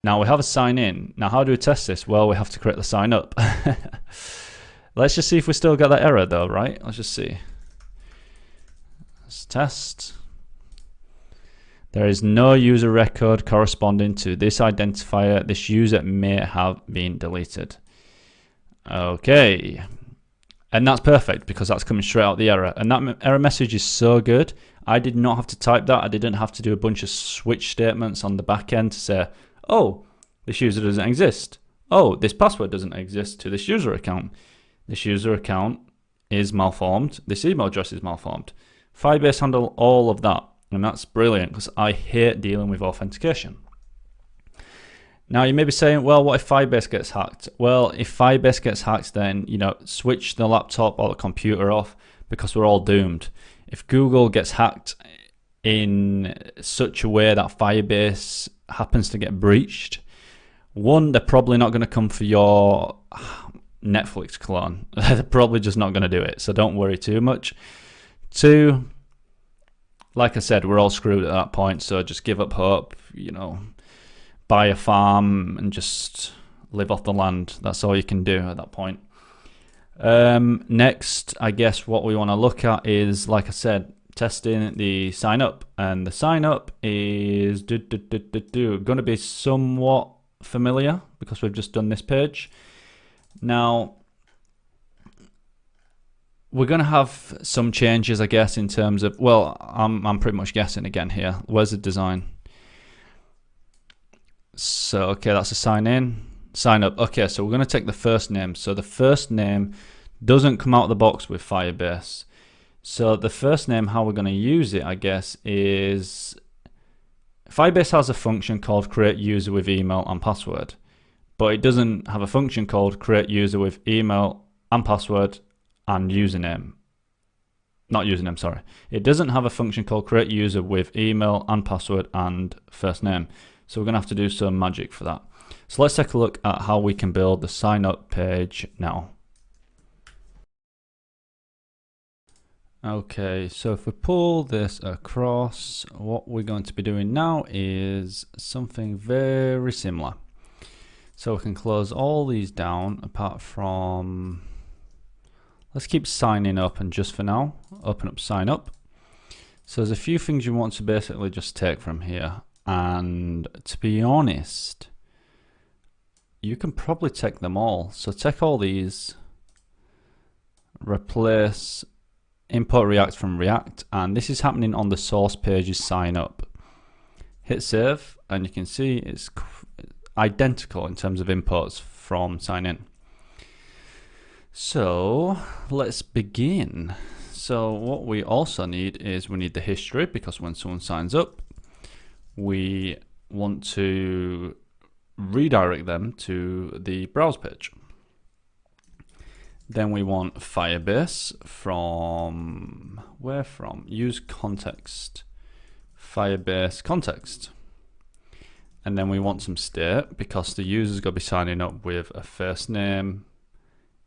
Now we have a sign in. Now how do we test this? Well, we have to create the sign up. Let's just see if we still get that error though, right? Let's just see. Let's test. There is no user record corresponding to this identifier. This user may have been deleted. Okay. And that's perfect because that's coming straight out the error. And that error message is so good. I did not have to type that. I didn't have to do a bunch of switch statements on the back end to say, oh, this user doesn't exist. Oh, this password doesn't exist to this user account. This user account is malformed. This email address is malformed. Firebase handle all of that. And that's brilliant because I hate dealing with authentication. Now you may be saying, well, what if Firebase gets hacked? Well, if Firebase gets hacked, then switch the laptop or the computer off because we're all doomed. If Google gets hacked in such a way that Firebase happens to get breached, one, they're probably not going to come for your Netflix clone. They're probably just not going to do it, so don't worry too much. Two, like I said, we're all screwed at that point, so just give up hope, buy a farm and just live off the land. That's all you can do at that point. Next, I guess what we want to look at is, like I said, testing the sign up. And the sign up is going to be somewhat familiar because we've just done this page. Now, we're going to have some changes, I guess, in terms of, well, I'm pretty much guessing again here. Where's the design? So, okay, that's a sign in, sign up. Okay, so we're going to take the first name. So the first name doesn't come out of the box with Firebase. So the first name, how we're going to use it, I guess, is Firebase has a function called create user with email and password, but it doesn't have a function called create user with email and password and username. Not username, sorry. It doesn't have a function called create user with email and password and first name. So we're going to have to do some magic for that. So let's take a look at how we can build the sign up page now. Okay, so if we pull this across, what we're going to be doing now is something very similar. So we can close all these down apart from, let's keep signing up, and just for now, open up sign up. So there's a few things you want to basically just take from here. And to be honest, you can probably take them all. So take all these, replace import React from React, and this is happening on the source page's sign up. Hit save, and you can see it's identical in terms of imports from sign in. So let's begin. So what we also need is we need the history, because when someone signs up, we want to redirect them to the browse page. Then we want Firebase from, where from? Use context, Firebase context. And then we want some state, because the user's going to be signing up with a first name,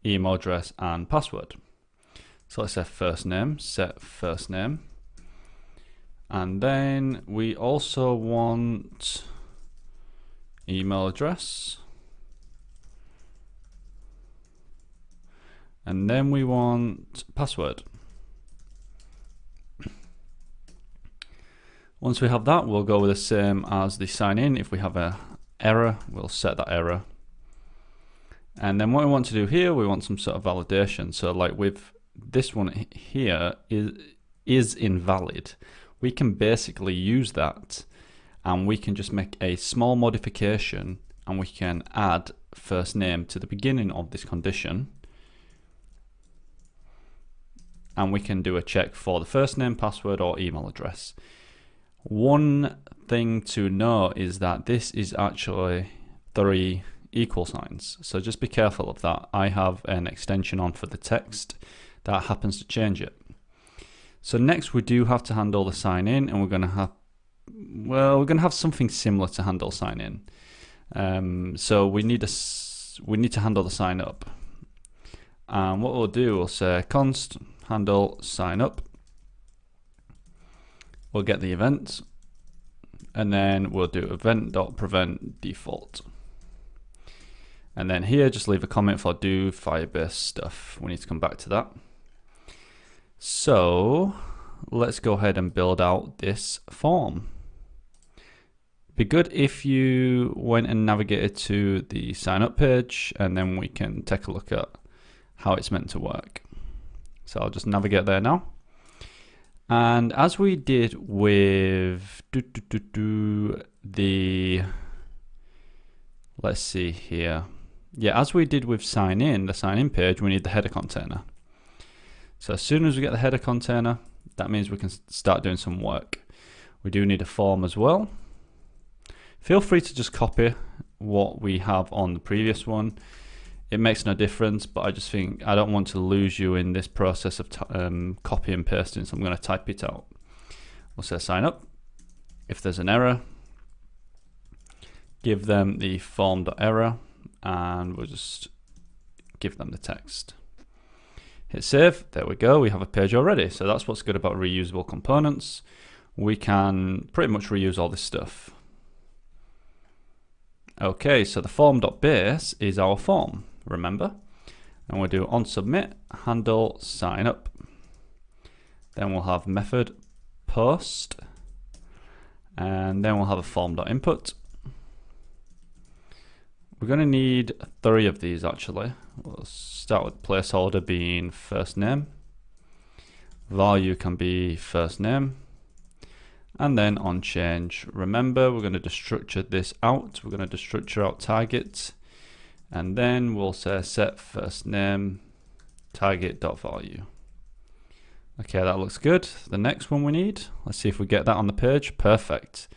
email address, and password. So let's say first name, set first name. And then we also want email address. And then we want password. Once we have that, we'll go with the same as the sign in. If we have an error, we'll set that error. And then what we want to do here, we want some sort of validation. So like with this one here is invalid. We can basically use that, and we can just make a small modification, and we can add first name to the beginning of this condition. And we can do a check for the first name, password, or email address. One thing to know is that this is actually 3 equal signs, so just be careful of that. I have an extension on for the text that happens to change it. So next we do have to handle the sign in, and we're going to have, well, we're going to have something similar to handle sign in. So we need to handle the sign up. And what we'll do, we'll say const handle sign up. We'll get the event, and then we'll do event.prevent default. And then here, just leave a comment for do Firebase stuff. We need to come back to that. So let's go ahead and build out this form. Be good if you went and navigated to the sign up page, and then we can take a look at how it's meant to work. So I'll just navigate there now. And as we did with let's see here. Yeah, as we did with sign in, the sign in page, we need the header container. So as soon as we get the header container, that means we can start doing some work. We do need a form as well. Feel free to just copy what we have on the previous one. It makes no difference, but I just think I don't want to lose you in this process of copy and pasting, so I'm going to type it out. We'll say sign up. If there's an error, give them the form.error, and we'll just give them the text. Hit save. There we go. We have a page already. So that's what's good about reusable components. We can pretty much reuse all this stuff. Okay, so the form.base is our form, remember? And we'll do on submit handle sign up. Then we'll have method post, and then we'll have a form.input. We're going to need 3 of these actually. We'll start with placeholder being first name. Value can be first name. And then on change. Remember, we're going to destructure this out. We're going to destructure out target. And then we'll say set first name target.value. Okay, that looks good. The next one we need, let's see if we get that on the page. Perfect.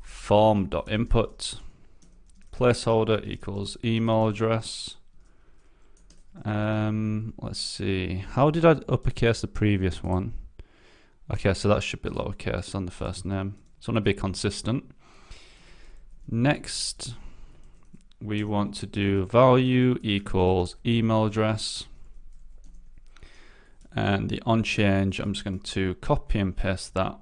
Form.input. Placeholder equals email address. Let's see. How did I uppercase the previous one? Okay, so that should be lowercase on the first name. So I want to be consistent. Next, we want to do value equals email address. And the on change, I'm just going to copy and paste that.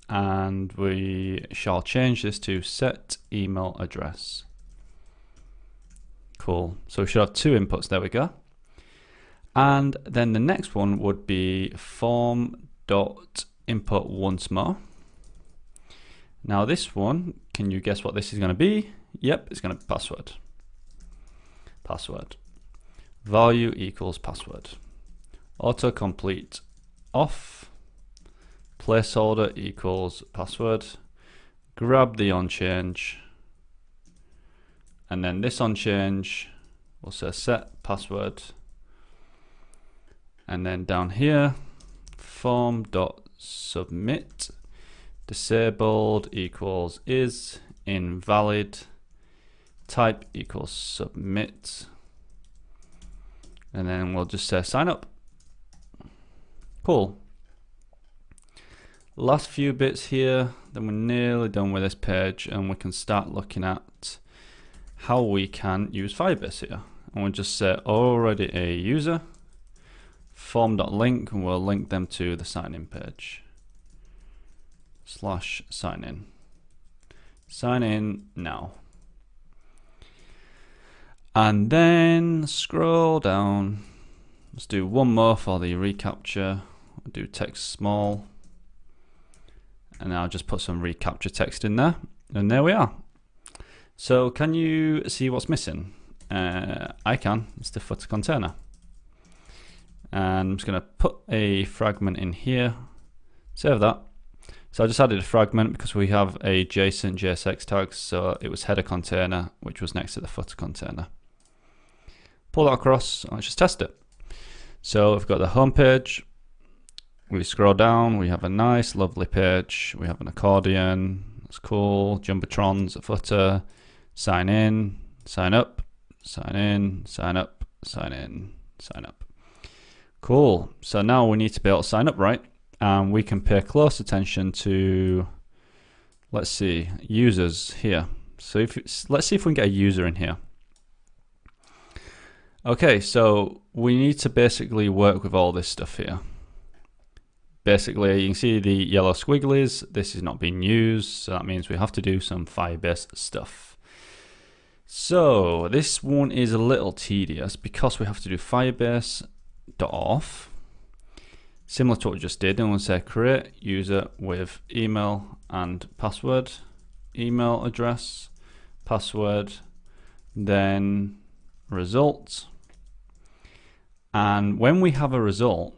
And we shall change this to set email address. Cool. So we should have 2 inputs. There we go. And then the next one would be form.input once more. Now this one, can you guess what this is going to be? Yep, it's going to be password. Password. Value equals password. Autocomplete off. Placeholder equals password. Grab the on change, and then this on change we'll say set password, and then down here form.submit disabled equals is invalid, type equals submit, and then we'll just say sign up. Cool. Last few bits here, then we're nearly done with this page, and we can start looking at how we can use Firebase here. And we'll just say already a user, form.link, and we'll link them to the sign in page. /sign in. Sign in now. And then scroll down. Let's do one more for the reCAPTCHA. We'll do text small. And I'll just put some reCAPTCHA text in there, and there we are. So can you see what's missing? I can. It's the footer container. And I'm just going to put a fragment in here. Save that. So I just added a fragment because we have a JSON JSX tag, so it was header container, which was next to the footer container. Pull that across, and let's just test it. So we've got the home page. We scroll down, we have a nice lovely page, we have an accordion, that's cool, jumbotrons, a footer, sign in, sign up, sign in, sign up, sign in, sign up. Cool, so now we need to be able to sign up right, and we can pay close attention to, let's see, users here. So let's see if we can get a user in here. Okay, so we need to basically work with all this stuff here. Basically, you can see the yellow squigglies. This is not being used, so that means we have to do some Firebase stuff. So this one is a little tedious because we have to do Firebase.auth, similar to what we just did, and we'll say create user with email and password, email address, password, then result. And when we have a result,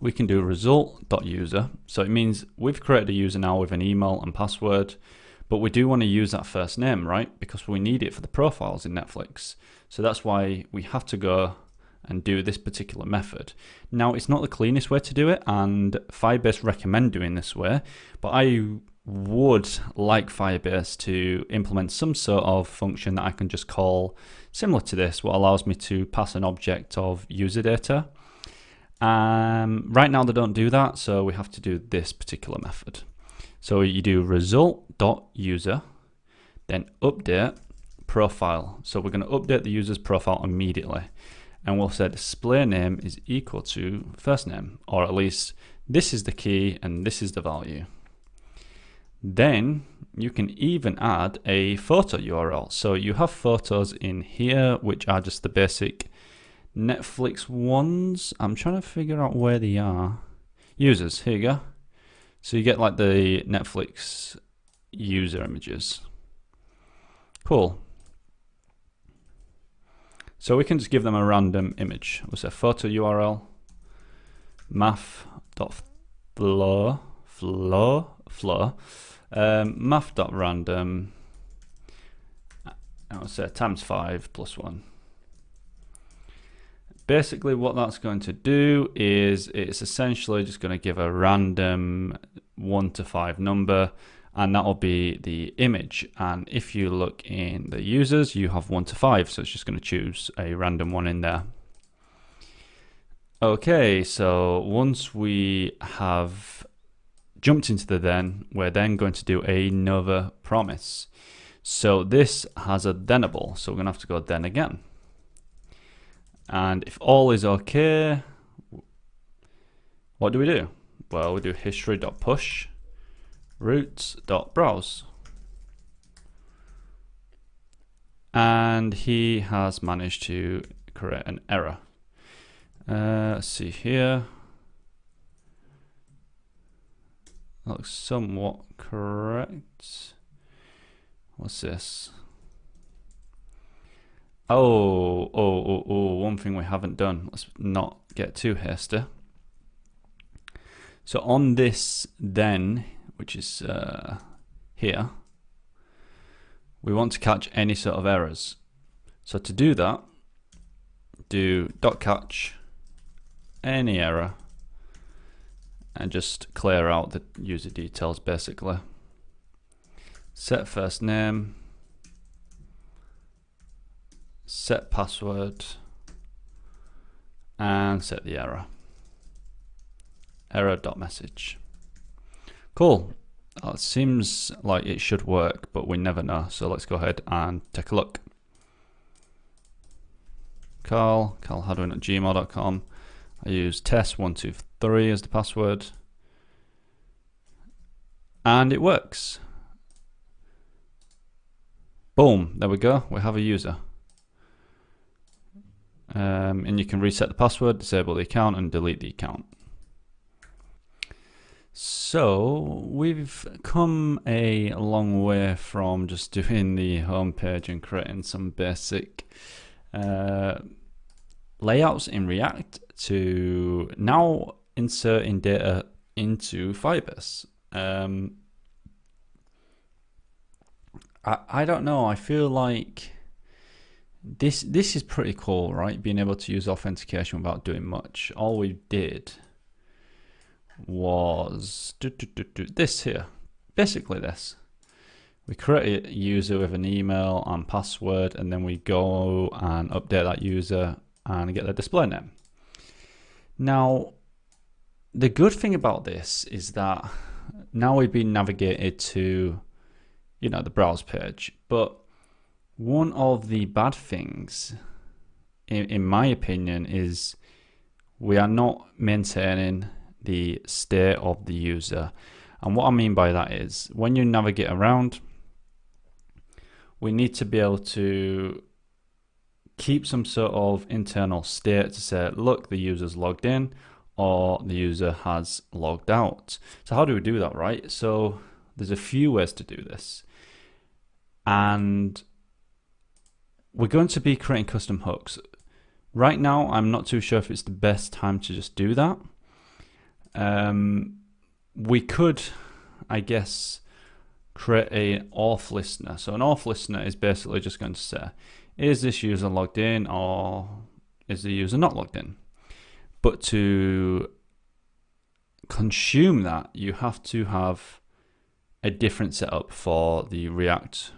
we can do result.user. So it means we've created a user now with an email and password, but we do want to use that first name, right? Because we need it for the profiles in Netflix. So that's why we have to go and do this particular method. Now, it's not the cleanest way to do it, and Firebase recommend doing this way, but I would like Firebase to implement some sort of function that I can just call similar to this, what allows me to pass an object of user data. Right now they don't do that, so we have to do this particular method. So you do result.user, then update profile. So we're going to update the user's profile immediately, and we'll say display name is equal to first name, or at least this is the key and this is the value. Then you can even add a photo URL. So you have photos in here, which are just the basic Netflix ones. I'm trying to figure out where they are. Users, here you go. So you get like the Netflix user images. Cool. So we can just give them a random image. We'll say photo URL, math.flow, math.random, and we'll say times 5 plus 1. Basically what that's going to do is it's essentially just going to give a random 1 to 5 number, and that will be the image. And if you look in the users, you have 1 to 5, so it's just going to choose a random one in there. Okay, so once we have jumped into the then, we're then going to do another promise. So this has a thenable, so we're going to have to go then again. And if all is okay, what do we do? Well, we do history.push routes.browse. And he has managed to create an error. Let's see here. That looks somewhat correct. What's this? Oh, one thing we haven't done. Let's not get too hasty. So on this then, which is here, we want to catch any sort of errors. So to do that, do .catch any error and just clear out the user details basically. Set first name, set password, and set the error. Error.message. Cool. It seems like it should work, but we never know. So let's go ahead and take a look. Carl Hadwin at gmail.com. I use test123 as the password. And it works. Boom, there we go. We have a user. And you can reset the password, disable the account, and delete the account. So we've come a long way from just doing the home page and creating some basic layouts in React to now inserting data into Firebase. I don't know, I feel like this is pretty cool, right? Being able to use authentication without doing much. All we did was this here, basically this. We create a user with an email and password, and then we go and update that user and get their display name. Now, the good thing about this is that now we've been navigated to, you know, the browse page, but one of the bad things, in my opinion, is we are not maintaining the state of the user. And what I mean by that is when you navigate around, we need to be able to keep some sort of internal state to say, look, the user's logged in or the user has logged out. So how do we do that, right? So there's a few ways to do this. And we're going to be creating custom hooks. Right now, I'm not too sure if it's the best time to just do that. We could, I guess, create an auth listener. So an auth listener is basically just going to say, is this user logged in or is the user not logged in? But to consume that, you have to have a different setup for the React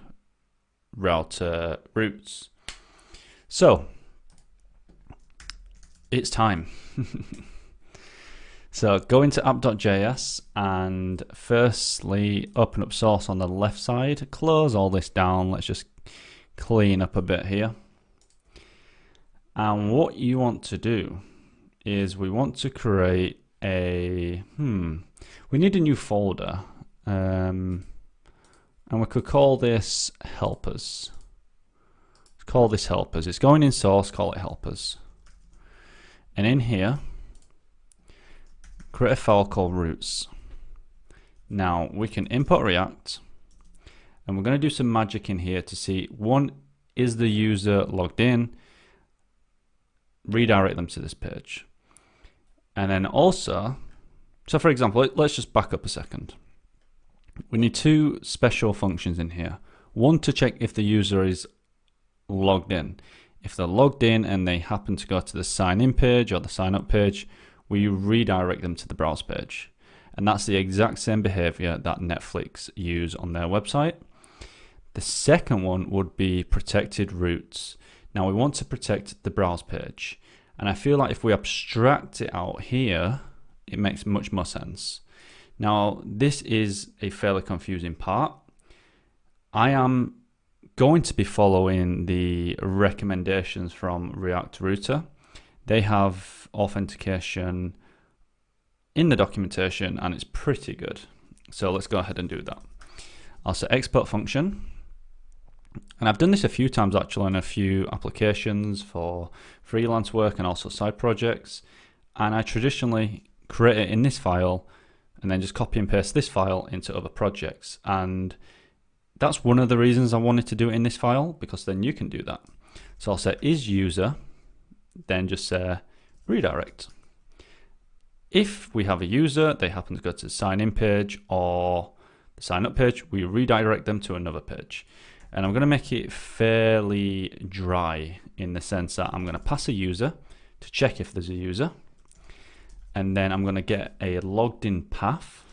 router routes. So it's time. So go into app.js and firstly open up source on the left side, close all this down. Let's just clean up a bit here. And what you want to do is we want to create a, we need a new folder. And we could call this helpers. Let's call this helpers. It's going in source, call it helpers. And in here, create a file called routes. Now we can import React and we're going to do some magic in here to see, one, is the user logged in? Redirect them to this page. And then also, so for example, let's just back up a second. We need two special functions in here. One to check if the user is logged in. If they're logged in and they happen to go to the sign in page or the sign up page, we redirect them to the browse page. And that's the exact same behavior that Netflix use on their website. The second one would be protected routes. Now we want to protect the browse page. And I feel like if we abstract it out here, it makes much more sense. Now, this is a fairly confusing part. I am going to be following the recommendations from React Router. They have authentication in the documentation and it's pretty good. So let's go ahead and do that. I'll say export function. And I've done this a few times actually in a few applications for freelance work and also side projects. And I traditionally create it in this file and then just copy and paste this file into other projects. And that's one of the reasons I wanted to do it in this file, because then you can do that. So I'll say is user, then just say redirect. If we have a user, they happen to go to the sign in page or the sign up page, we redirect them to another page. And I'm going to make it fairly dry in the sense that I'm going to pass a user to check if there's a user. And then I'm going to get a logged in path.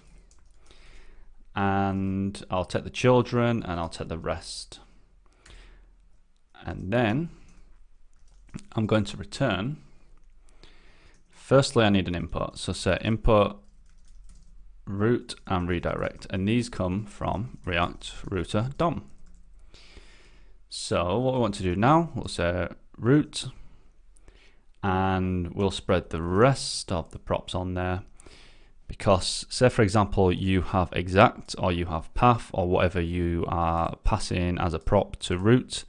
And I'll take the children and I'll take the rest. And then I'm going to return. Firstly, I need an import. So say import route and redirect. And these come from React Router DOM. So what we want to do now, we'll say route, and we'll spread the rest of the props on there. Because say for example, you have exact or you have path or whatever you are passing as a prop to route,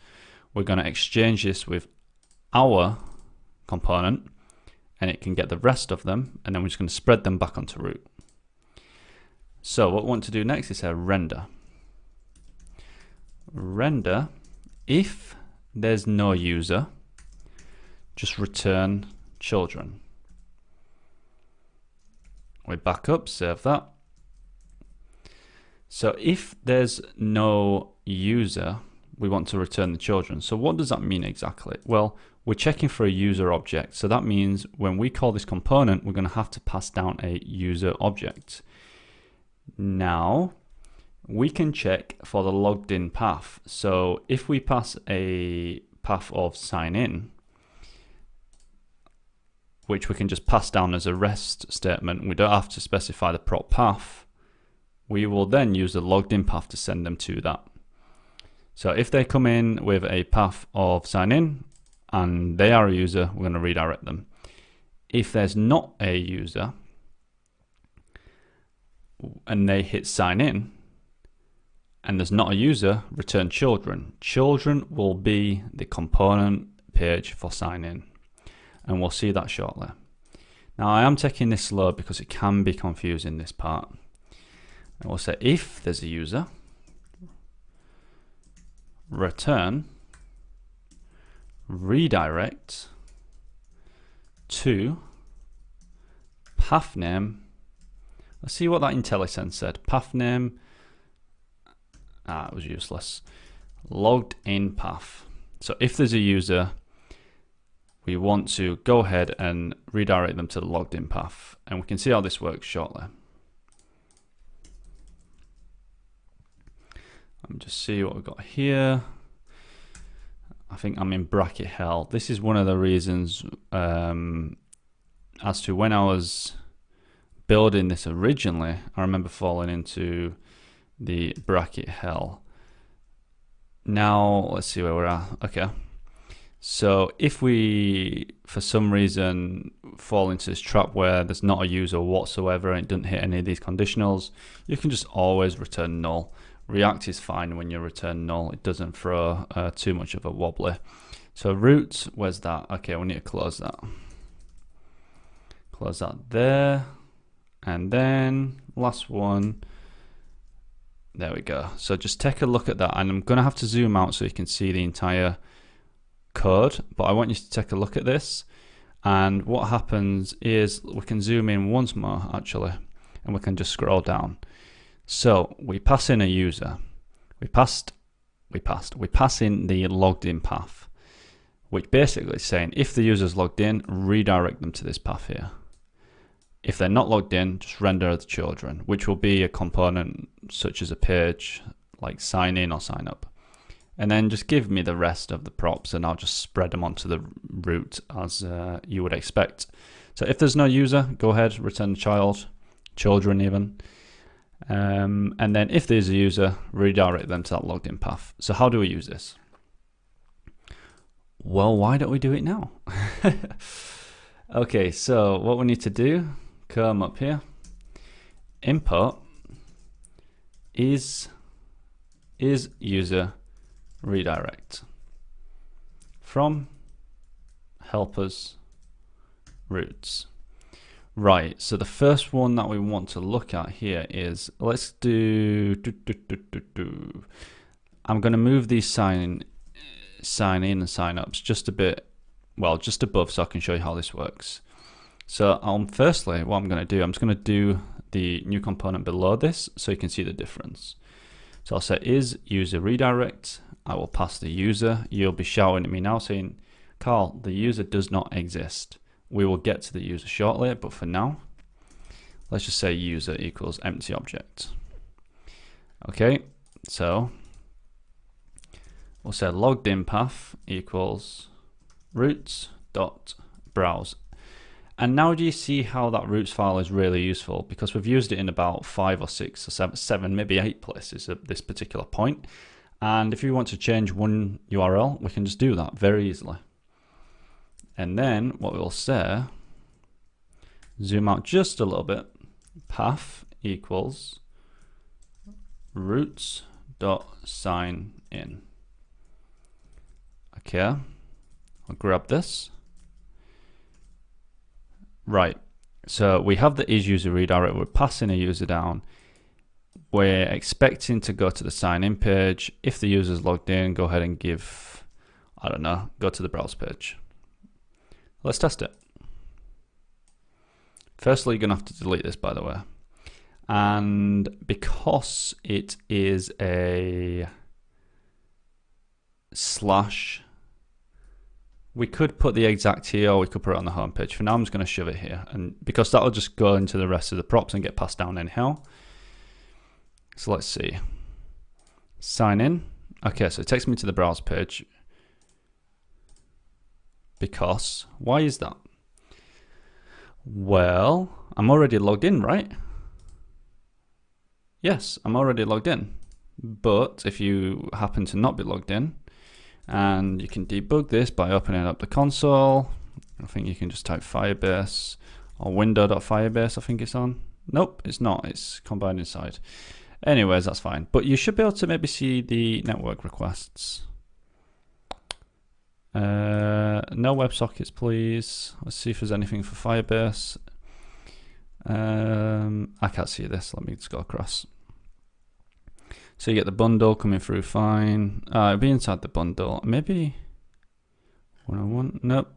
we're going to exchange this with our component and it can get the rest of them, and then we're just going to spread them back onto route. So what we want to do next is say render. Render, if there's no user, just return children. We back up, save that. So if there's no user, we want to return the children. So what does that mean exactly? Well, we're checking for a user object. So that means when we call this component, we're going to have to pass down a user object. Now, we can check for the logged in path. So if we pass a path of sign in, which we can just pass down as a REST statement, we don't have to specify the prop path, we will then use the logged in path to send them to that. So if they come in with a path of sign in and they are a user, we're going to redirect them. If there's not a user, and they hit sign in, and there's not a user, return children. Children will be the component page for sign in, and we'll see that shortly. Now I am taking this slow because it can be confusing, this part. And we'll say if there's a user, return redirect to path name. Let's see what that IntelliSense said. Path name, it was useless. Logged in path. So if there's a user, we want to go ahead and redirect them to the logged in path. And we can see how this works shortly. Let me just see what we've got here. I think I'm in bracket hell. This is one of the reasons as to when I was building this originally, I remember falling into the bracket hell. Now let's see where we're at. Okay, so if we for some reason fall into this trap where there's not a user whatsoever and it doesn't hit any of these conditionals, you can just always return null. React is fine when you return null. It doesn't throw too much of a wobbly. So root, where's that? Okay, we need to close that. Close that there. And then last one. There we go. So just take a look at that, and I'm going to have to zoom out so you can see the entire code, but I want you to take a look at this. And what happens is we can zoom in once more actually, and we can just scroll down. So we pass in a user. We pass in the logged in path, which basically is saying if the user's logged in, redirect them to this path here. If they're not logged in, just render the children, which will be a component such as a page like sign in or sign up. And then just give me the rest of the props and I'll just spread them onto the root as you would expect. So if there's no user, go ahead, return the children even. And then if there's a user, redirect them to that logged in path. So how do we use this? Well, why don't we do it now? Okay, so what we need to do, come up here, import is user redirect from helpers roots. Right, so the first one that we want to look at here is, let's do I'm going to move these sign in and sign ups just a bit, well, just above, so I can show you how this works. So firstly, what I'm going to do, I'm just going to do the new component below this so you can see the difference. So I'll say is user redirect. I will pass the user. You'll be shouting at me now saying, Carl, the user does not exist. We will get to the user shortly, but for now, let's just say user equals empty object. Okay, so we'll say logged in path equals roots dot browse. And now do you see how that roots file is really useful? Because we've used it in about 5 or 6 or 7, maybe 8 places at this particular point. And if you want to change one URL, we can just do that very easily. And then what we'll say, zoom out just a little bit, path equals roots dot sign in. Okay, I'll grab this. Right, so we have the is user redirect, we're passing a user down. We're expecting to go to the sign in page. If the user's logged in, go ahead and give, I don't know, go to the browse page. Let's test it. Firstly, you're going to have to delete this, by the way. And because it is a slash, we could put the exact here, or we could put it on the home page. For now, I'm just going to shove it here, and because that'll just go into the rest of the props and get passed down anyhow. So let's see. Sign in. Okay, so it takes me to the browse page. Because, why is that? Well, I'm already logged in, right? Yes, I'm already logged in. But if you happen to not be logged in, and you can debug this by opening up the console. I think you can just type Firebase or window.firebase, I think it's on. Nope, it's not. It's combined inside. Anyways, that's fine. But you should be able to maybe see the network requests. No WebSockets, please. Let's see if there's anything for Firebase. I can't see this. Let me just go across. So you get the bundle coming through fine. It'll be inside the bundle. Maybe 101. Nope.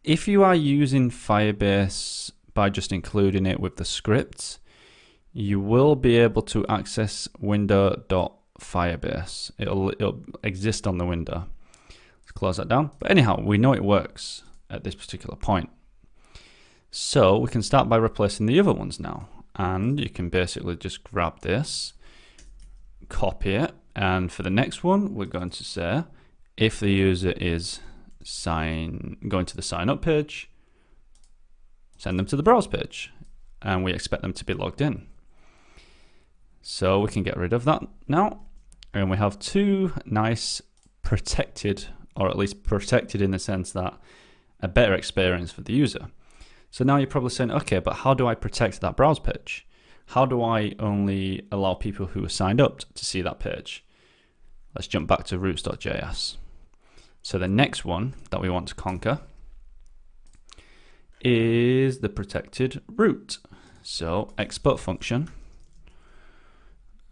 If you are using Firebase by just including it with the script, you will be able to access window.firebase. It'll exist on the window. Let's close that down. But anyhow, we know it works at this particular point. So we can start by replacing the other ones now. And you can basically just grab this, copy it, and for the next one, we're going to say if the user is going to the sign up page, send them to the browse page, and we expect them to be logged in. So we can get rid of that now, and we have two nice protected, or at least protected in the sense that a better experience for the user. So now you're probably saying, okay, but how do I protect that browse page? How do I only allow people who are signed up to see that page? Let's jump back to routes.js. So the next one that we want to conquer is the protected route. So export function.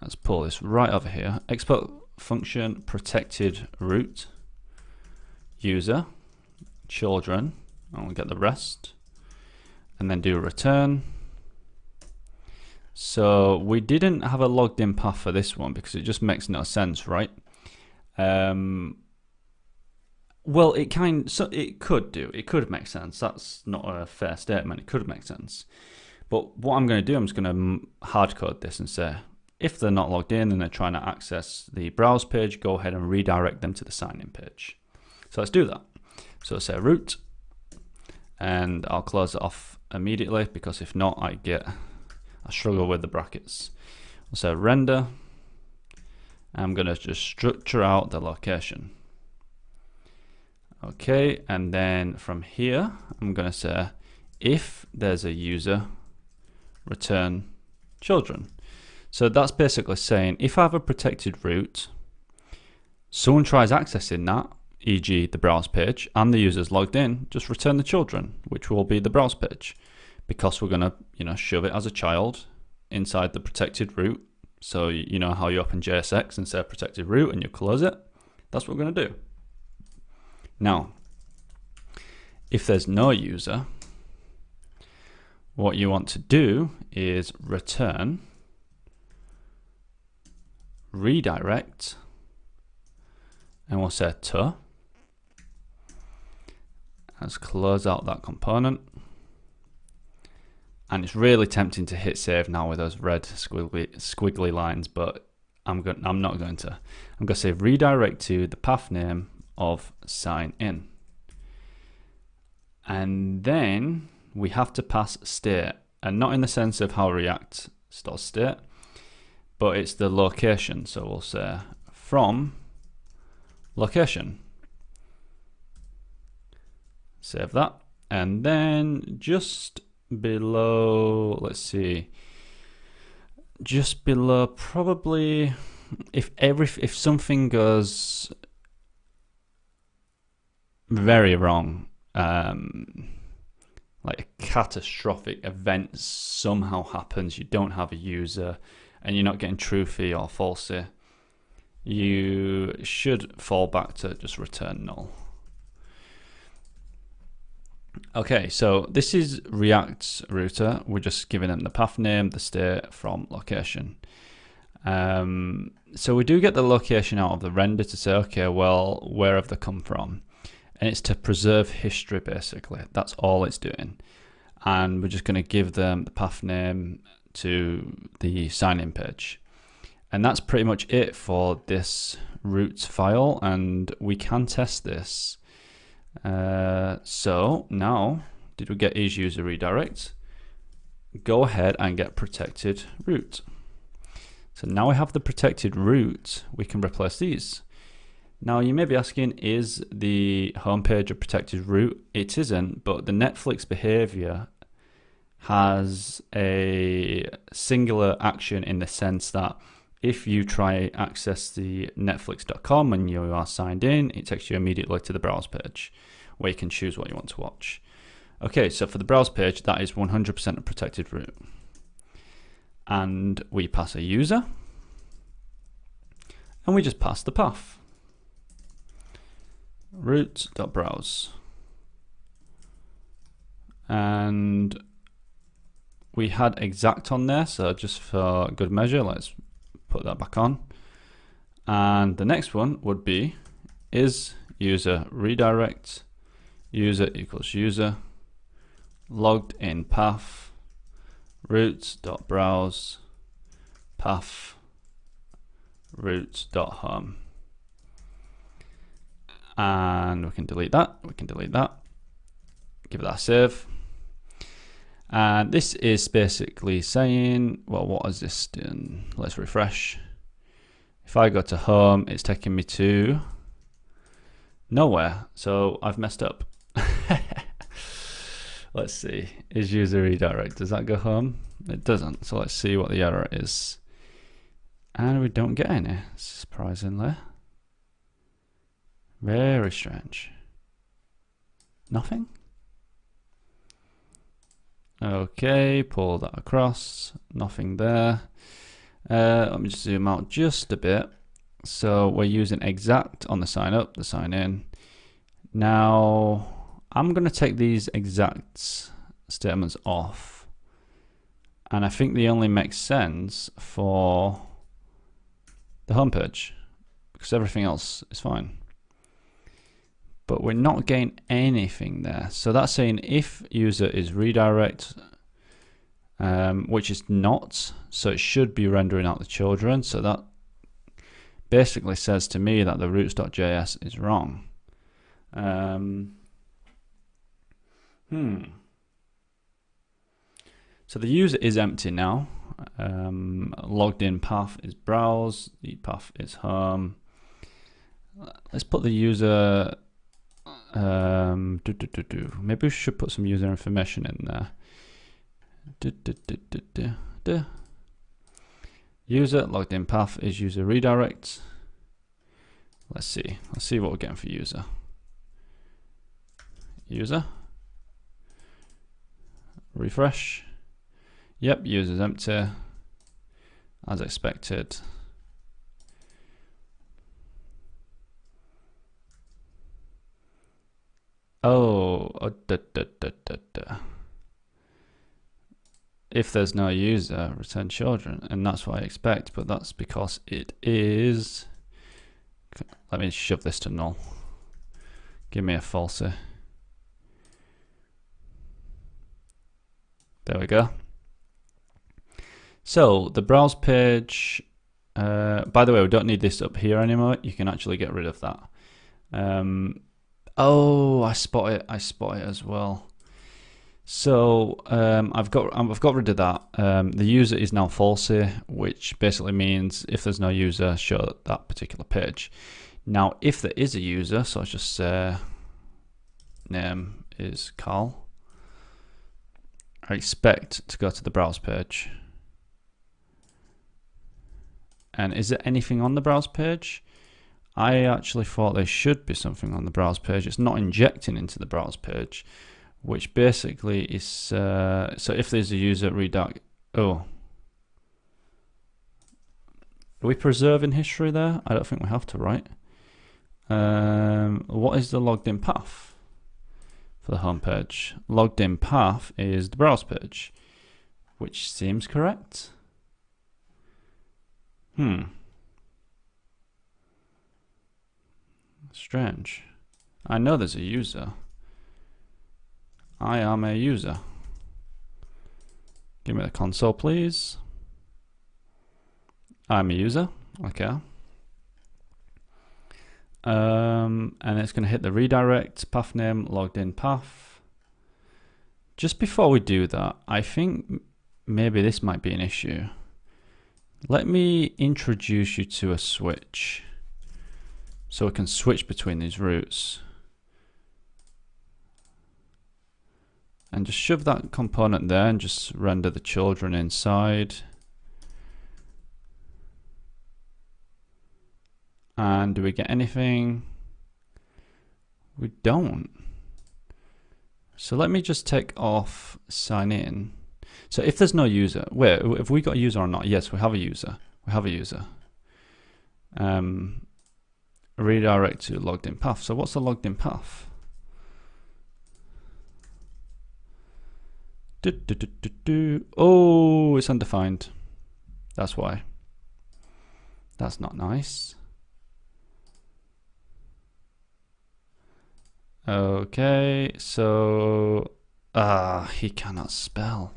Let's pull this right over here. Export function protected route user children, and we'll get the rest, and then do a return. So we didn't have a logged in path for this one because it just makes no sense, right? Well, it could do. It could make sense. That's not a fair statement. It could make sense. But what I'm going to do, I'm just going to hard code this and say, if they're not logged in and they're trying to access the browse page, go ahead and redirect them to the sign in page. So let's do that. So say route, and I'll close it off immediately because if not, I struggle with the brackets. So render, I'm going to just structure out the location. Okay, and then from here, I'm going to say if there's a user, return children. So that's basically saying if I have a protected route, someone tries accessing that, e.g. the browse page, and the user's logged in, just return the children, which will be the browse page, because we're going to, shove it as a child inside the protected route. So you know how you open JSX and say protected route and you close it. That's what we're going to do. Now, if there's no user, what you want to do is return redirect, and we'll say to. Let's close out that component. And it's really tempting to hit save now with those red squiggly lines, but I'm not going to. I'm going to say redirect to the path name of sign in. And then we have to pass state, and not in the sense of how React stores state, but it's the location. So we'll say from location. Save that. And then just below, let's see, just below probably if something goes very wrong, like a catastrophic event somehow happens, you don't have a user and you're not getting truthy or falsy, you should fall back to just return null. Okay, so this is React's router. We're just giving them the path name, the state, from location. So we do get the location out of the render to say, okay, well, where have they come from? And it's to preserve history, basically. That's all it's doing. And we're just going to give them the path name to the sign-in page. And that's pretty much it for this routes file, and we can test this. So now, did we get is user redirect? Go ahead and get protected route. So now we have the protected route, we can replace these. Now you may be asking, is the homepage a protected route? It isn't, but the Netflix behavior has a singular action in the sense that if you try access the netflix.com and you are signed in, it takes you immediately to the browse page where you can choose what you want to watch. Okay, so for the browse page, that is 100% a protected route. And we pass a user, and we just pass the path. Root.browse. And we had exact on there, so just for good measure, let's put that back on. And the next one would be is user redirect user equals user logged in path root.browse path root.home. And we can delete that, give that a save. And this is basically saying, well, what is this doing? Let's refresh. If I go to home, it's taking me to nowhere. So I've messed up. Let's see. Is user redirect? Does that go home? It doesn't. So let's see what the error is. And we don't get any, surprisingly. Very strange. Nothing? Okay, pull that across, nothing there. Let me just zoom out just a bit. So we're using exact on the sign up, the sign in. Now I'm going to take these exact statements off, and I think they only make sense for the homepage because everything else is fine. But we're not getting anything there. So that's saying if user is redirect, which is not, so it should be rendering out the children. So that basically says to me that the routes.js is wrong. So the user is empty now. Logged in path is browse, the path is home. Let's put the user. Maybe we should put some user information in there. User logged in path is user redirect. Let's see what we're getting for user. User. Refresh. Yep, user's empty as expected. If there's no user, return children, and that's what I expect, but that's because it is. Let me shove this to null. Give me a falsy. There we go. So the browse page, by the way, we don't need this up here anymore. You can actually get rid of that. Oh, I spot it as well. So I've got rid of that. The user is now falsy, which basically means if there's no user, show that particular page. Now, if there is a user, so let's just say name is Carl. I expect to go to the browse page. And is there anything on the browse page? I actually thought there should be something on the browse page. It's not injecting into the browse page, which basically is, so if there's a user redirect, are we preserving history there? I don't think we have to, right? What is the logged in path for the home page? Logged in path is the browse page, which seems correct. Strange. I know there's a user. I am a user. Give me the console, please. I'm a user. Okay. And it's going to hit the redirect path name logged in path. Just before we do that, I think maybe this might be an issue. Let me introduce you to a switch so we can switch between these routes. and just shove that component there and just render the children inside. And do we get anything? We don't. So let me just take off sign in. So if there's no user, wait, have we got a user or not? Yes, we have a user. We have a user. Redirect to logged in path. So what's the logged in path? Oh, it's undefined. That's why. That's not nice. Okay, so he cannot spell.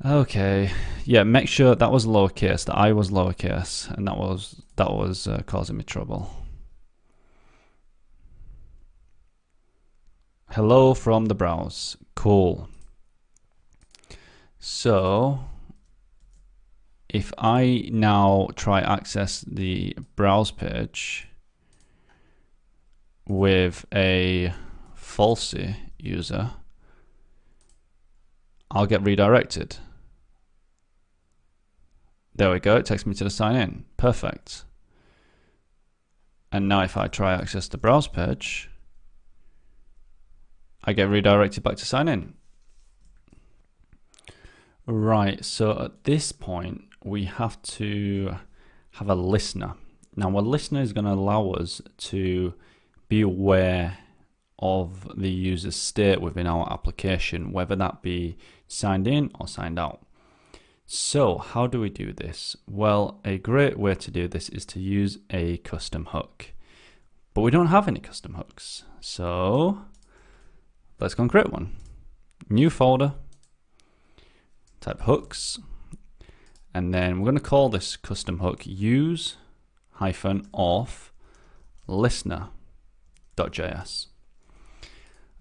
Okay, yeah, make sure that was lowercase, that I was lowercase, and that was causing me trouble. Hello from the browse. Cool. So if I now try access the browse page with a falsy user, I'll get redirected. There we go, it takes me to the sign in. Perfect. And now if I try access the browse page, I get redirected back to sign in. Right, so at this point, we have to have a listener. Now, a listener is going to allow us to be aware of the user's state within our application, whether that be signed in or signed out. So how do we do this? Well, a great way to do this is to use a custom hook, but we don't have any custom hooks. So let's go and create one. New folder, type hooks, and then we're going to call this custom hook use-auth listener.js.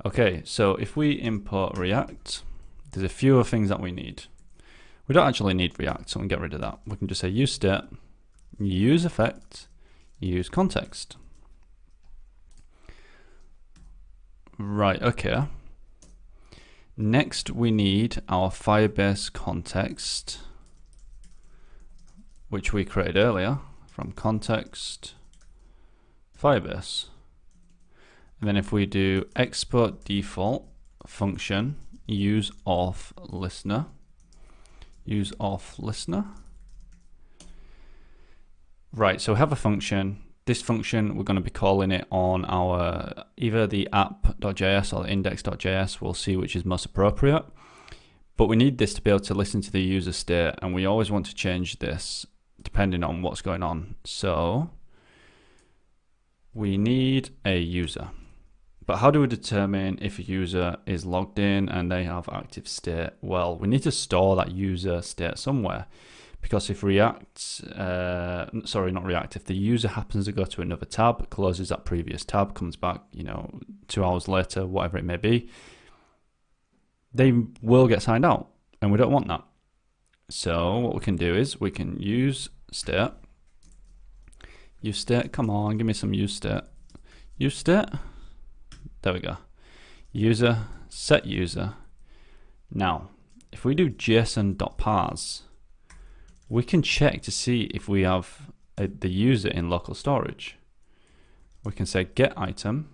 Okay, so if we import React, there's a few things that we need. We don't actually need React, so we can get rid of that. We can just say use state, use effect, use context. Right, okay. Next, we need our Firebase context, which we created earlier from context Firebase. And then if we do export default function use auth listener, use auth listener. Right, so we have a function. This function, we're going to be calling it on our either the app.js or the index.js. We'll see which is most appropriate. But we need this to be able to listen to the user state, and we always want to change this depending on what's going on. So we need a user. But how do we determine if a user is logged in and they have active state? Well, we need to store that user state somewhere, because if if the user happens to go to another tab, closes that previous tab, comes back, 2 hours later, whatever it may be, they will get signed out, and we don't want that. So what we can do is we can use state. Use state, come on, give me some use state. Use state. There we go. User, set user. Now, if we do json.parse, we can check to see if we have the user in local storage. We can say get item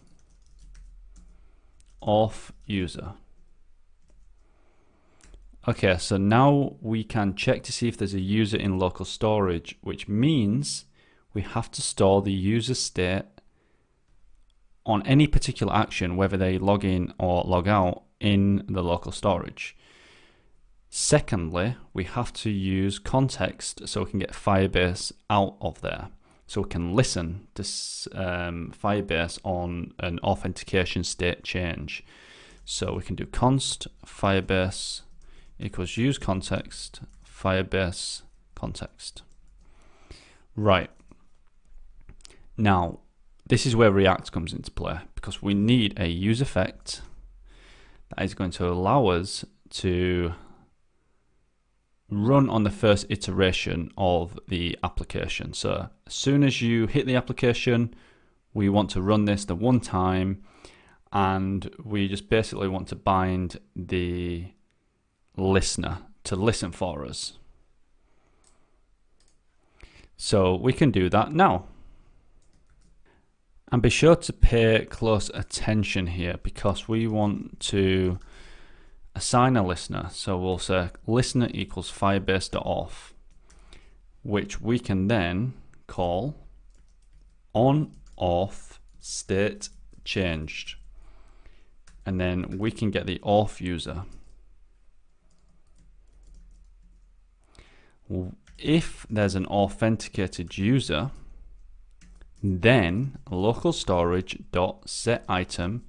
auth user. Okay, so now we can check to see if there's a user in local storage, which means we have to store the user state on any particular action, whether they log in or log out in the local storage. Secondly, we have to use context so we can get Firebase out of there. So we can listen to Firebase on an authentication state change. So we can do const Firebase equals use context, Firebase context. Right. Now, this is where React comes into play, because we need a use effect that is going to allow us to run on the first iteration of the application. So as soon as you hit the application, we want to run this the one time, and we just basically want to bind the listener to listen for us. So we can do that now. And be sure to pay close attention here, because we want to assign a listener. So we'll say listener equals firebase.auth, which we can then call on auth state changed. And then we can get the auth user. If there's an authenticated user, then local storage dot set item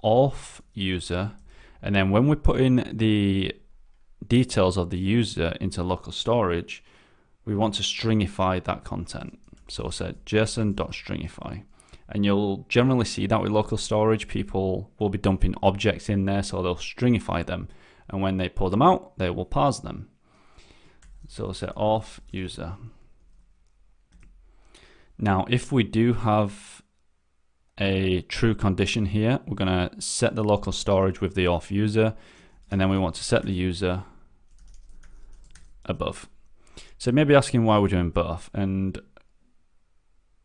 auth user, and then when we put in the details of the user into local storage, we want to stringify that content. So we'll say json.stringify, and you'll generally see that with local storage, people will be dumping objects in there, so they'll stringify them, and when they pull them out, they will parse them. So we'll say auth user. Now, if we do have a true condition here, we're going to set the local storage with the auth user, and then we want to set the user above. So maybe asking why we're doing both, and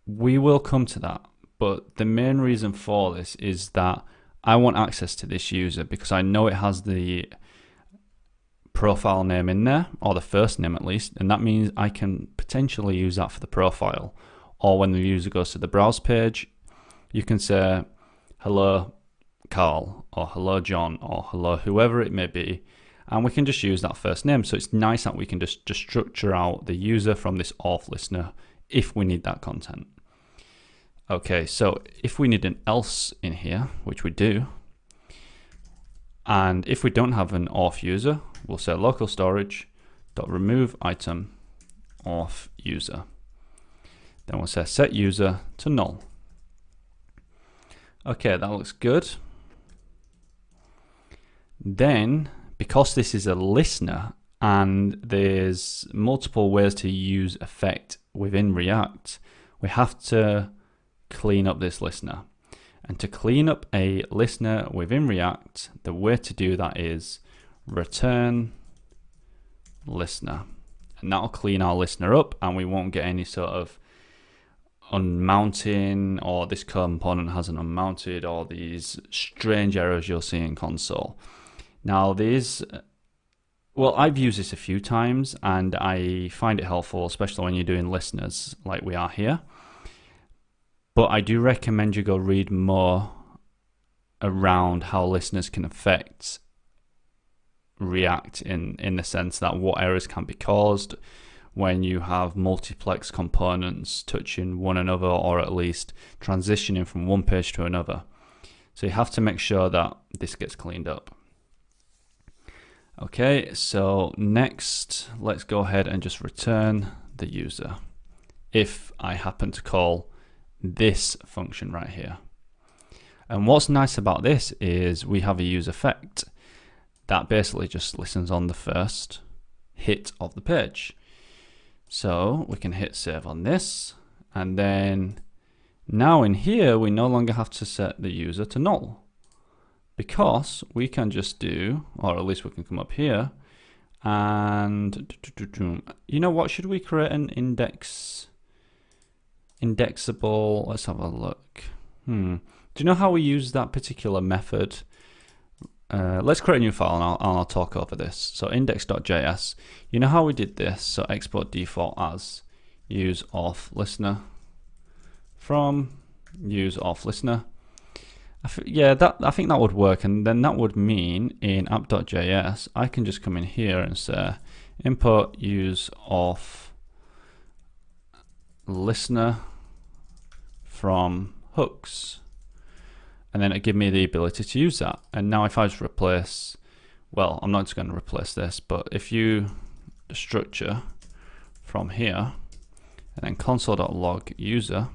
we will come to that. But the main reason for this is that I want access to this user because I know it has the profile name in there, or the first name at least, and that means I can potentially use that for the profile. Or when the user goes to the browse page, you can say hello Carl, or hello John, or hello whoever it may be, and we can just use that first name. So it's nice that we can just structure out the user from this auth listener if we need that content. Okay, so if we need an else in here, which we do, and if we don't have an auth user, we'll say local storage dot remove item auth user. Then we'll say set user to null. Okay, that looks good. Then, because this is a listener and there's multiple ways to use effect within React, we have to clean up this listener. And to clean up a listener within React, the way to do that is return listener. And that'll clean our listener up, and we won't get any sort of unmounting, or this component hasn't unmounted, or these strange errors you'll see in console. Now these, well, I've used this a few times and I find it helpful, especially when you're doing listeners like we are here. But I do recommend you go read more around how listeners can affect React in the sense that what errors can be caused when you have multiplex components touching one another, or at least transitioning from one page to another. So you have to make sure that this gets cleaned up. Okay, so next, let's go ahead and just return the user if I happen to call this function right here. And what's nice about this is we have a use effect that basically just listens on the first hit of the page. So we can hit save on this, and then now in here we no longer have to set the user to null, because we can just do, or at least we can come up here and you know what, should we create an indexable, let's have a look. Do you know how we use that particular method? Let's create a new file and I'll talk over this. So index.js, you know how we did this? So export default as use auth listener from use auth listener. I think that would work, and then that would mean in app.js I can just come in here and say import use auth listener from hooks. And then it give me the ability to use that. And now if I just replace, well, I'm not just going to replace this, but if you structure from here and then console.log user,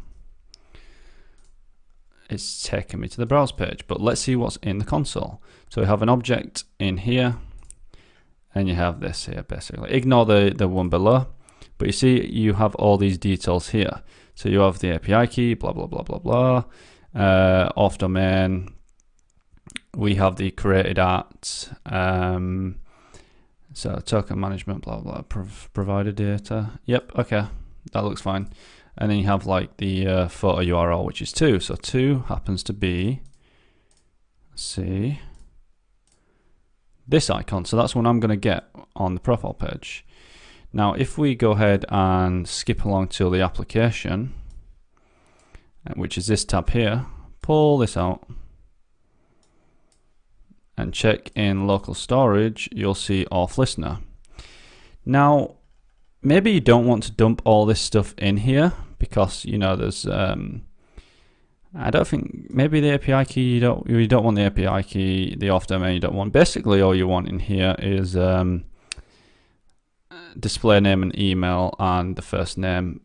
it's taking me to the browse page. But let's see what's in the console. So we have an object in here, and you have this here basically. Ignore the one below, but you see you have all these details here. So you have the API key, blah blah blah blah blah. Auth domain, we have the created art, so token management, blah blah, provider data. Yep, okay, that looks fine. And then you have like the photo URL, which is 2. So 2 happens to be, let's see, this icon. So that's what I'm going to get on the profile page. Now, if we go ahead and skip along to the application, which is this tab here, pull this out and check in local storage, you'll see auth listener. Now, maybe you don't want to dump all this stuff in here because, you know, there's I don't think, maybe the API key, you don't want the API key, the auth domain you don't want. Basically all you want in here is display name and email and the first name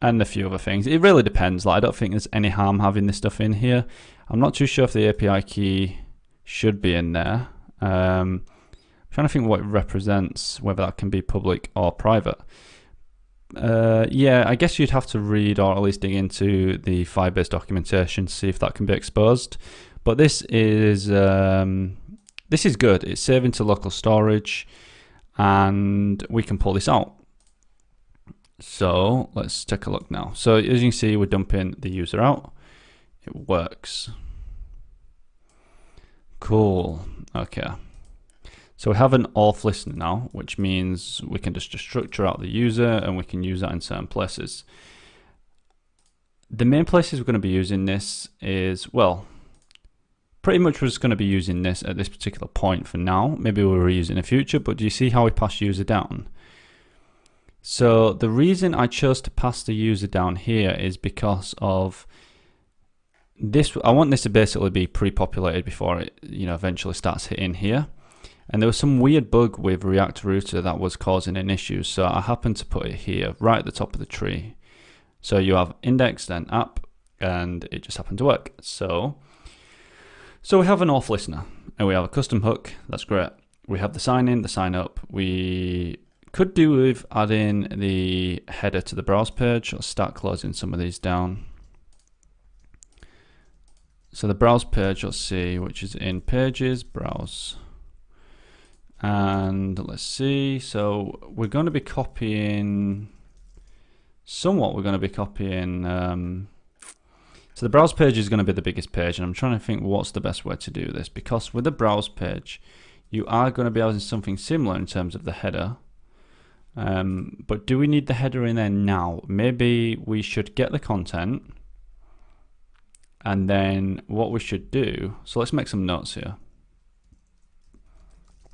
and a few other things. It really depends. Like, I don't think there's any harm having this stuff in here. I'm not too sure if the API key should be in there. I'm trying to think what it represents, whether that can be public or private. Yeah, I guess you'd have to read or at least dig into the Firebase documentation to see if that can be exposed. But this is good. It's saving to local storage, and we can pull this out. So let's take a look now. So as you can see, we're dumping the user out. It works. Cool. Okay. So we have an auth listener now, which means we can just structure out the user and we can use that in certain places. The main places we're going to be using this is, well, pretty much we're just going to be using this at this particular point for now. Maybe we'll reuse it in the future, but do you see how we pass user down? So the reason I chose to pass the user down here is because of this. I want this to basically be pre-populated before it, you know, eventually starts hitting here. And there was some weird bug with React Router that was causing an issue, so I happened to put it here, right at the top of the tree. So you have index, then app, and it just happened to work. So we have an auth listener, and we have a custom hook. That's great. We have the sign in, the sign up. We could do with adding the header to the browse page. Let's start closing some of these down. So the browse page, let's see, which is in pages, browse. And let's see, so we're going to be copying, so the browse page is going to be the biggest page, and I'm trying to think what's the best way to do this, because with the browse page you are going to be having something similar in terms of the header, but do we need the header in there now? Maybe we should get the content, and then what we should do, so let's make some notes here.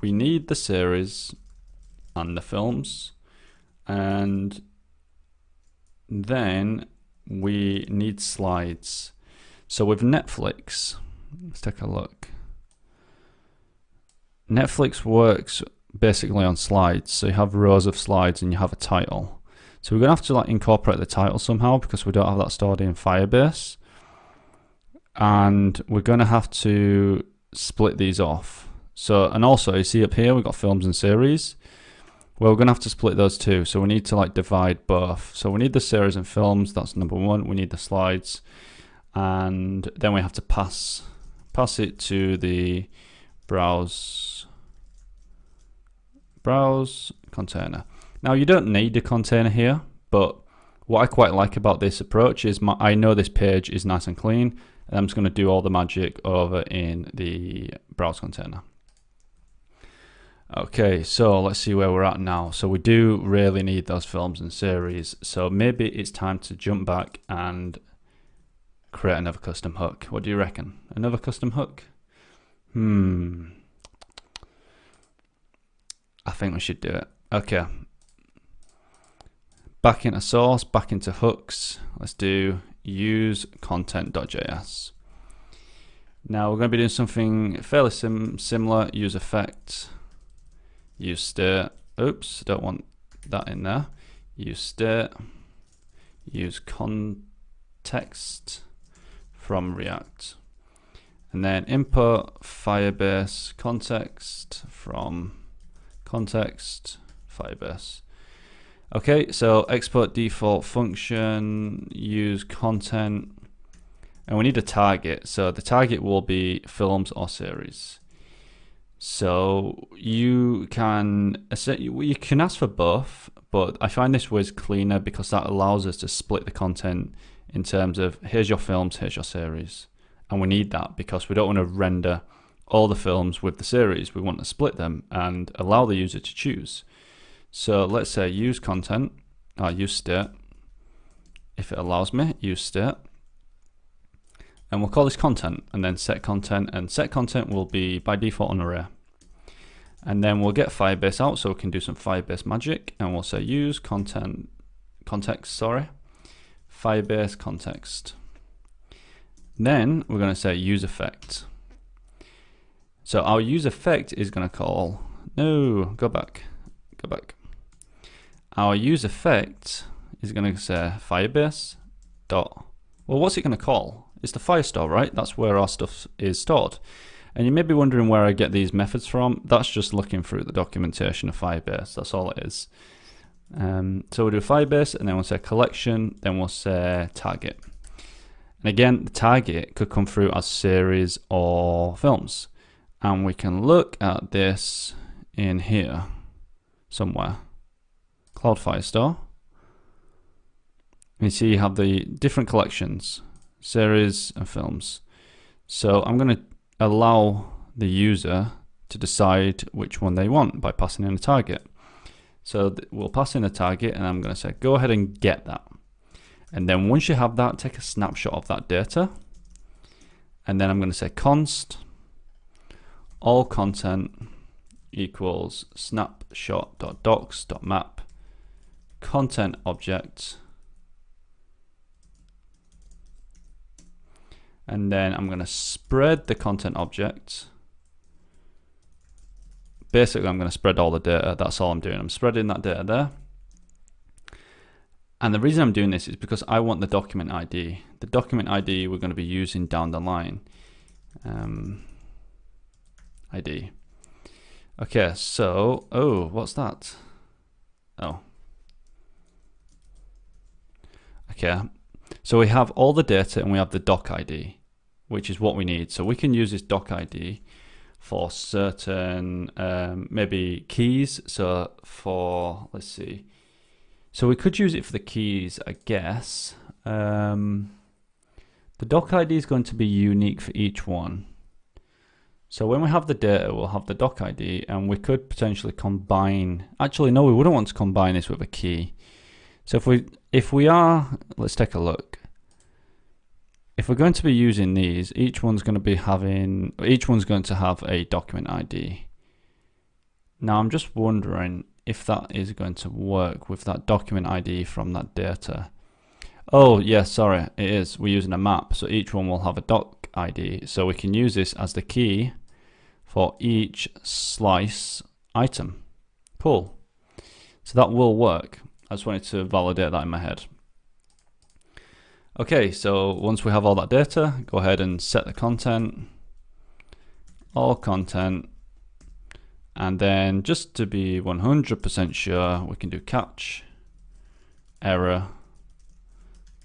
We need the series and the films, and then we need slides. So with Netflix, let's take a look. Netflix works basically on slides. So you have rows of slides and you have a title. So we're gonna have to like incorporate the title somehow because we don't have that stored in Firebase. And we're gonna have to split these off. So, and also you see up here we've got films and series. Well, we're gonna have to split those two, so we need to like divide both. So we need the series and films, that's number one. We need the slides, and then we have to pass it to the browse container. Now you don't need a container here, but what I quite like about this approach is I know this page is nice and clean, and I'm just going to do all the magic over in the browse container. Okay, so let's see where we're at now. So we do really need those films and series. So maybe it's time to jump back and create another custom hook. What do you reckon? Another custom hook? I think we should do it. Okay. Back into source, back into hooks. Let's do use content.js. Now we're going to be doing something fairly similar. Use effect. Use state. Oops, don't want that in there. Use state. Use context from React. And then import Firebase context from context Firebase. Okay, so export default function, use content, and we need a target. So the target will be films or series. So you can ask for both, but I find this way is cleaner because that allows us to split the content in terms of here's your films, here's your series. And we need that because we don't want to render all the films with the series. We want to split them and allow the user to choose. So let's say use content, use state. If it allows me, use state. And we'll call this content and then set content, and set content will be by default an array. And then we'll get Firebase out so we can do some Firebase magic, and we'll say use content context, Firebase context. Then we're going to say use effect. So our use effect is going to call, go back. Our use effect is going to say Firebase dot, well, what's it going to call? It's the Firestore, right? That's where our stuff is stored. And you may be wondering where I get these methods from. That's just looking through the documentation of Firebase. That's all it is. So we'll do Firebase, and then we'll say collection, then we'll say target. And again, the target could come through as series or films. And we can look at this in here somewhere. Cloud Firestore. You see you have the different collections, series and films. So I'm going to allow the user to decide which one they want by passing in a target. So we'll pass in a target, and I'm going to say go ahead and get that. And then once you have that, take a snapshot of that data. And then I'm going to say const all content equals snapshot.docs.map content object. And then I'm going to spread the content object. Basically, I'm going to spread all the data. That's all I'm doing. I'm spreading that data there. And the reason I'm doing this is because I want the document ID. The document ID we're going to be using down the line. ID. Okay, so, what's that? Oh. Okay. So we have all the data and we have the doc ID, which is what we need. So we can use this doc ID for certain maybe keys. So for, let's see. So we could use it for the keys, I guess. The doc ID is going to be unique for each one. So when we have the data, we'll have the doc ID, and we could potentially combine. Actually, no, we wouldn't want to combine this with a key. So if we are, let's take a look. If we're going to be using these, each one's going to have a document ID. Now I'm just wondering if that is going to work with that document ID from that data. Oh yeah, sorry, it is. We're using a map, so each one will have a doc ID. So we can use this as the key for each slice item. Cool. So that will work. I just wanted to validate that in my head. Okay, so once we have all that data, go ahead and set the content, all content, and then just to be 100% sure, we can do catch, error,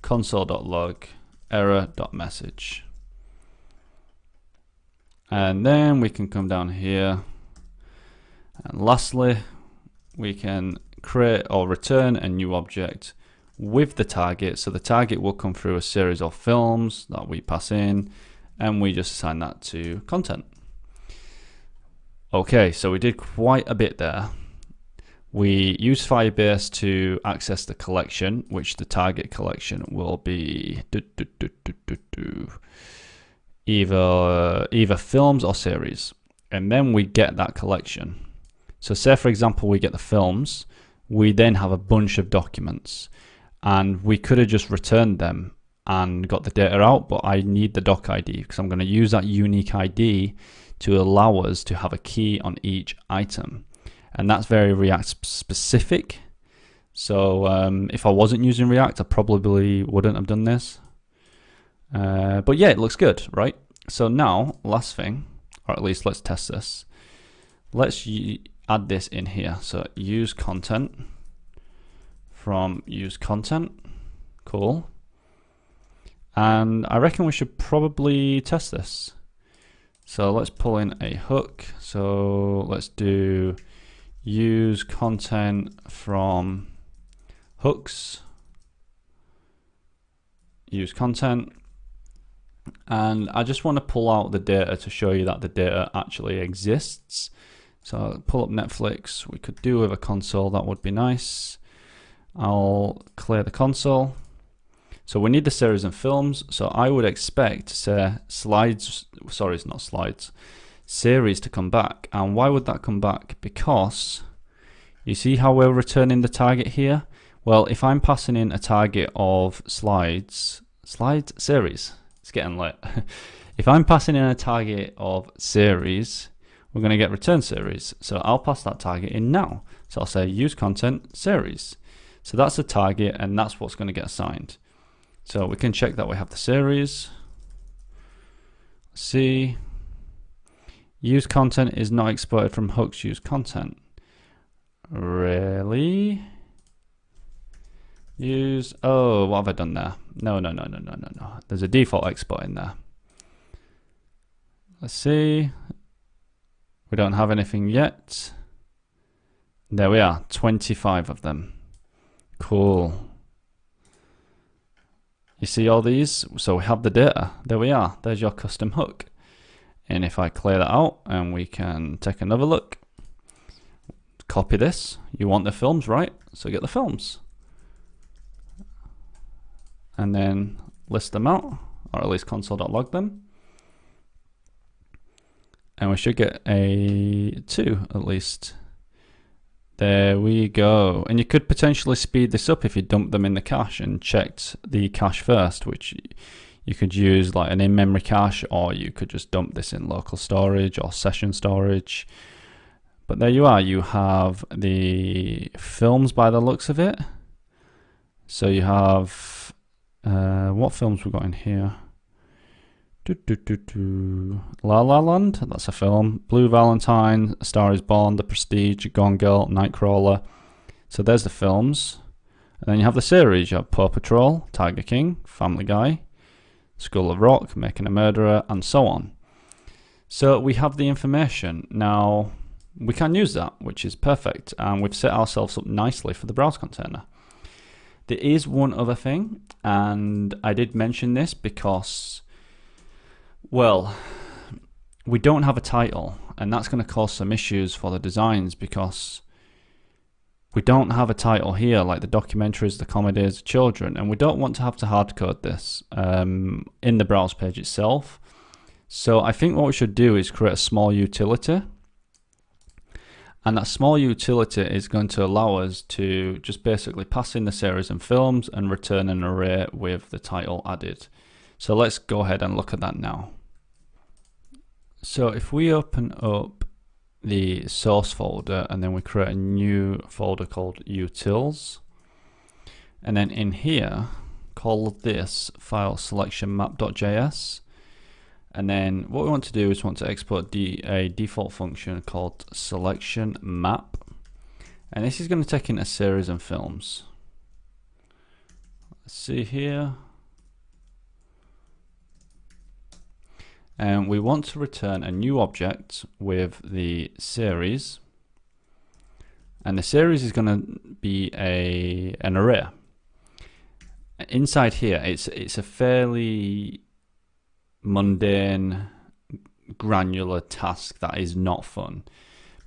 console.log, error.message. And then we can come down here, and lastly, we can create or return a new object with the target. So the target will come through a series of films that we pass in, and we just assign that to content. Okay, so we did quite a bit there. We use Firebase to access the collection, which the target collection will be either films or series, and then we get that collection. So say for example we get the films, we then have a bunch of documents, and we could have just returned them and got the data out, but I need the doc ID because I'm going to use that unique ID to allow us to have a key on each item. And that's very React specific. So if I wasn't using React, I probably wouldn't have done this. But yeah, it looks good, right? So now, last thing, or at least let's test this. Let's add this in here. So use content from use content. Cool. And I reckon we should probably test this. So let's pull in a hook. So let's do use content from hooks, use content. And I just want to pull out the data to show you that the data actually exists. So I'll pull up Netflix. We could do with a console, that would be nice. I'll clear the console. So we need the series and films. So I would expect, say, series to come back. And why would that come back? Because you see how we're returning the target here? Well, if I'm passing in a target of series, it's getting late. If I'm passing in a target of series, we're going to get return series. So I'll pass that target in now. So I'll say use content series. So that's the target, and that's what's going to get assigned. So we can check that we have the series. Let's see. Use content is not exported from hooks use content. Really? Use, oh, what have I done there? No. There's a default export in there. Let's see. We don't have anything yet. There we are, 25 of them. Cool. You see all these? So we have the data. There we are. There's your custom hook. And if I clear that out and we can take another look, copy this. You want the films, right? So get the films. And then list them out, or at least console.log them. And we should get a 2 at least. There we go. And you could potentially speed this up if you dump them in the cache and checked the cache first, which you could use like an in-memory cache, or you could just dump this in local storage or session storage. But there you are. You have the films by the looks of it. So you have, what films we got in here? La La Land, that's a film. Blue Valentine, A Star is Born, The Prestige, Gone Girl, Nightcrawler. So there's the films. And then you have the series. You have Paw Patrol, Tiger King, Family Guy, School of Rock, Making a Murderer, and so on. So we have the information. Now we can use that, which is perfect. And we've set ourselves up nicely for the browse container. There is one other thing, and I did mention this because, well, we don't have a title, and that's going to cause some issues for the designs because we don't have a title here like the documentaries, the comedies, the children, and we don't want to have to hard code this in the browse page itself. So I think what we should do is create a small utility, and that small utility is going to allow us to just basically pass in the series and films and return an array with the title added. So let's go ahead and look at that now. So if we open up the source folder and then we create a new folder called utils, and then in here call this file selection map.js, and then what we want to do is want to export a default function called selection map, and this is going to take in a series and films. Let's see here. And we want to return a new object with the series, and the series is going to be an array. Inside here, it's a fairly mundane, granular task that is not fun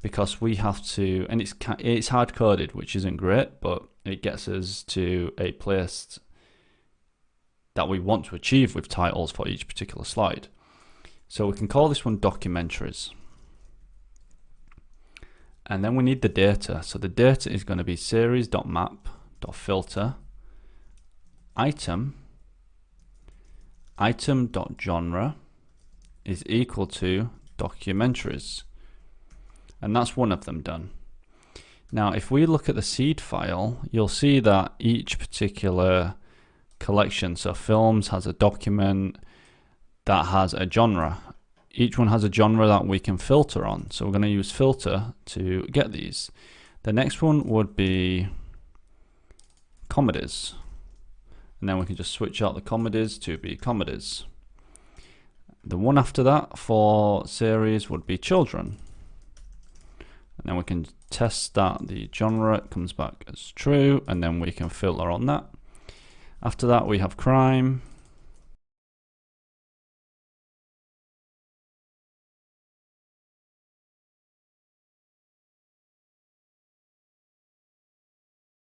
because we have to, and it's hard coded, which isn't great, but it gets us to a place that we want to achieve with titles for each particular slide. So we can call this one documentaries. And then we need the data. So the data is going to be series.map.filter item.genre is equal to documentaries. And that's one of them done. Now, if we look at the seed file, you'll see that each particular collection, so films has a document that has a genre. Each one has a genre that we can filter on. So we're going to use filter to get these. The next one would be comedies. and then we can just switch out the comedies to be comedies. The one after that for series would be children. And then we can test that the genre comes back as true, and then we can filter on that. After that we have crime,